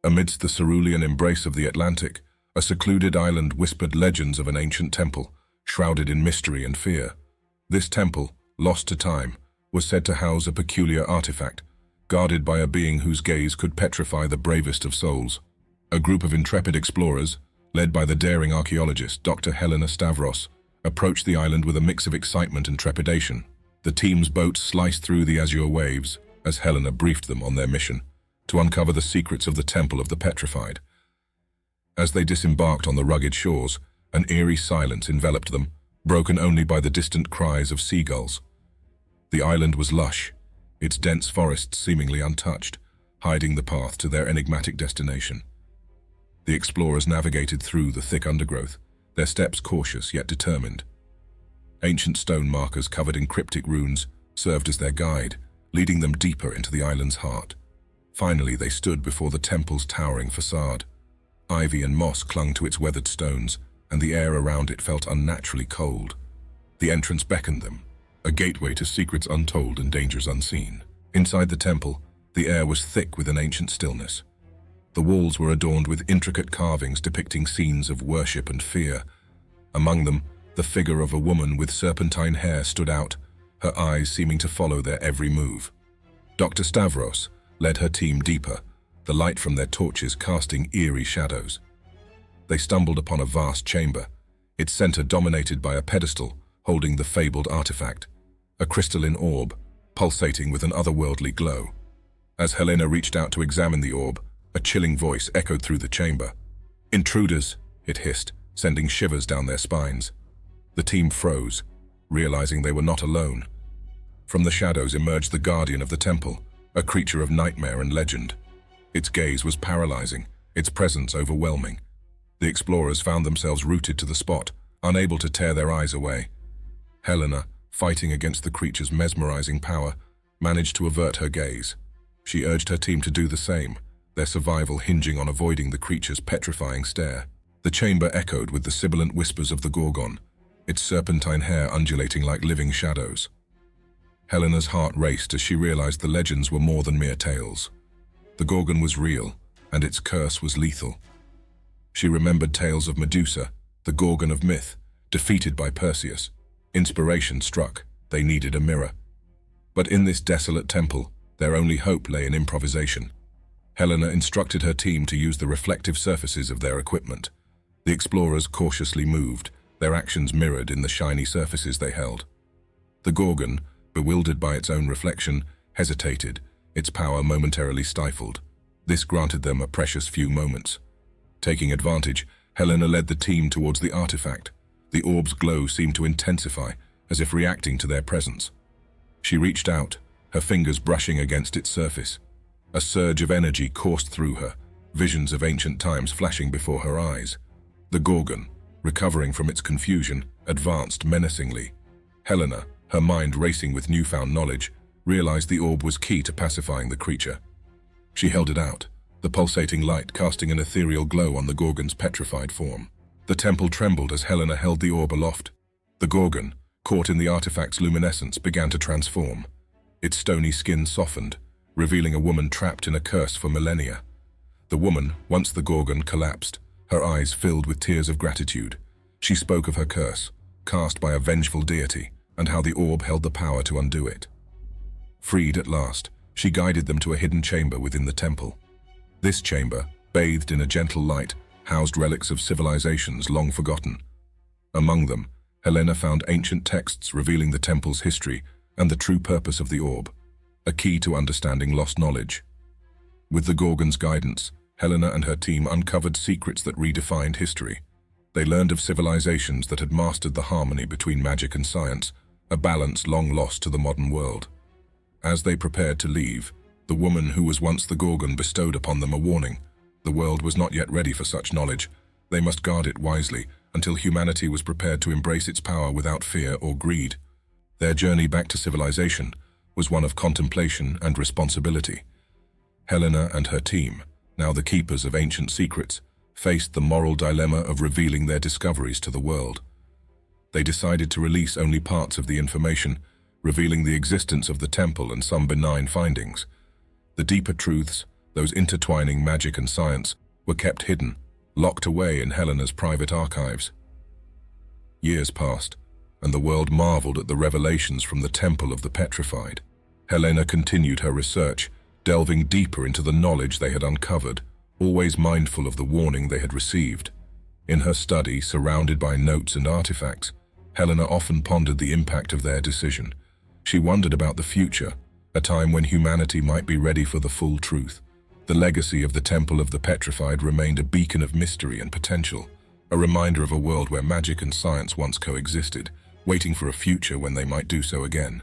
Amidst the cerulean embrace of the Atlantic, a secluded island whispered legends of an ancient temple, shrouded in mystery and fear. This temple, lost to time, was said to house a peculiar artifact, guarded by a being whose gaze could petrify the bravest of souls. A group of intrepid explorers, led by the daring archaeologist Dr. Helena Stavros, approached the island with a mix of excitement and trepidation. The team's boats sliced through the azure waves as Helena briefed them on their mission to uncover the secrets of the Temple of the Petrified. As they disembarked on the rugged shores, an eerie silence enveloped them, broken only by the distant cries of seagulls. The island was lush, its dense forests seemingly untouched, hiding the path to their enigmatic destination. The explorers navigated through the thick undergrowth, their steps cautious yet determined. Ancient stone markers covered in cryptic runes served as their guide, leading them deeper into the island's heart. Finally, they stood before the temple's towering facade. Ivy and moss clung to its weathered stones, and the air around it felt unnaturally cold. The entrance beckoned them, a gateway to secrets untold and dangers unseen. Inside the temple, the air was thick with an ancient stillness. The walls were adorned with intricate carvings depicting scenes of worship and fear. Among them, the figure of a woman with serpentine hair stood out, her eyes seeming to follow their every move. Dr. Stavros led her team deeper, the light from their torches casting eerie shadows. They stumbled upon a vast chamber, its center dominated by a pedestal holding the fabled artifact, a crystalline orb, pulsating with an otherworldly glow. As Helena reached out to examine the orb, a chilling voice echoed through the chamber. "Intruders," it hissed, sending shivers down their spines. The team froze, realizing they were not alone. From the shadows emerged the guardian of the temple, a creature of nightmare and legend. Its gaze was paralyzing, its presence overwhelming. The explorers found themselves rooted to the spot, unable to tear their eyes away. Helena, fighting against the creature's mesmerizing power, managed to avert her gaze. She urged her team to do the same, their survival hinging on avoiding the creature's petrifying stare. The chamber echoed with the sibilant whispers of the Gorgon, its serpentine hair undulating like living shadows. Helena's heart raced as she realized the legends were more than mere tales. The Gorgon was real, and its curse was lethal. She remembered tales of Medusa, the Gorgon of myth, defeated by Perseus. Inspiration struck. They needed a mirror. But in this desolate temple, their only hope lay in improvisation. Helena instructed her team to use the reflective surfaces of their equipment. The explorers cautiously moved, their actions mirrored in the shiny surfaces they held. The Gorgon, bewildered by its own reflection, hesitated, its power momentarily stifled. This granted them a precious few moments. Taking advantage, Helena led the team towards the artifact. The orb's glow seemed to intensify, as if reacting to their presence. She reached out, her fingers brushing against its surface. A surge of energy coursed through her, visions of ancient times flashing before her eyes. The Gorgon, recovering from its confusion, advanced menacingly. Helena, her mind racing with newfound knowledge, realized the orb was key to pacifying the creature. She held it out, the pulsating light casting an ethereal glow on the Gorgon's petrified form. The temple trembled as Helena held the orb aloft. The Gorgon, caught in the artifact's luminescence, began to transform. Its stony skin softened, revealing a woman trapped in a curse for millennia. The woman, once the Gorgon, collapsed, her eyes filled with tears of gratitude. She spoke of her curse, cast by a vengeful deity, and how the orb held the power to undo it. Freed at last, she guided them to a hidden chamber within the temple. This chamber, bathed in a gentle light, housed relics of civilizations long forgotten. Among them, Helena found ancient texts revealing the temple's history and the true purpose of the orb, a key to understanding lost knowledge. With the Gorgon's guidance, Helena and her team uncovered secrets that redefined history. They learned of civilizations that had mastered the harmony between magic and science, a balance long lost to the modern world. As they prepared to leave, the woman who was once the Gorgon bestowed upon them a warning. The world was not yet ready for such knowledge. They must guard it wisely until humanity was prepared to embrace its power without fear or greed. Their journey back to civilization was one of contemplation and responsibility. Helena and her team, now the keepers of ancient secrets, faced the moral dilemma of revealing their discoveries to the world. They decided to release only parts of the information, revealing the existence of the temple and some benign findings. The deeper truths, those intertwining magic and science, were kept hidden, locked away in Helena's private archives. Years passed, and the world marveled at the revelations from the Temple of the Petrified. Helena continued her research, delving deeper into the knowledge they had uncovered, always mindful of the warning they had received. In her study, surrounded by notes and artifacts, Helena often pondered the impact of their decision. She wondered about the future, a time when humanity might be ready for the full truth. The legacy of the Temple of the Petrified remained a beacon of mystery and potential, a reminder of a world where magic and science once coexisted, waiting for a future when they might do so again.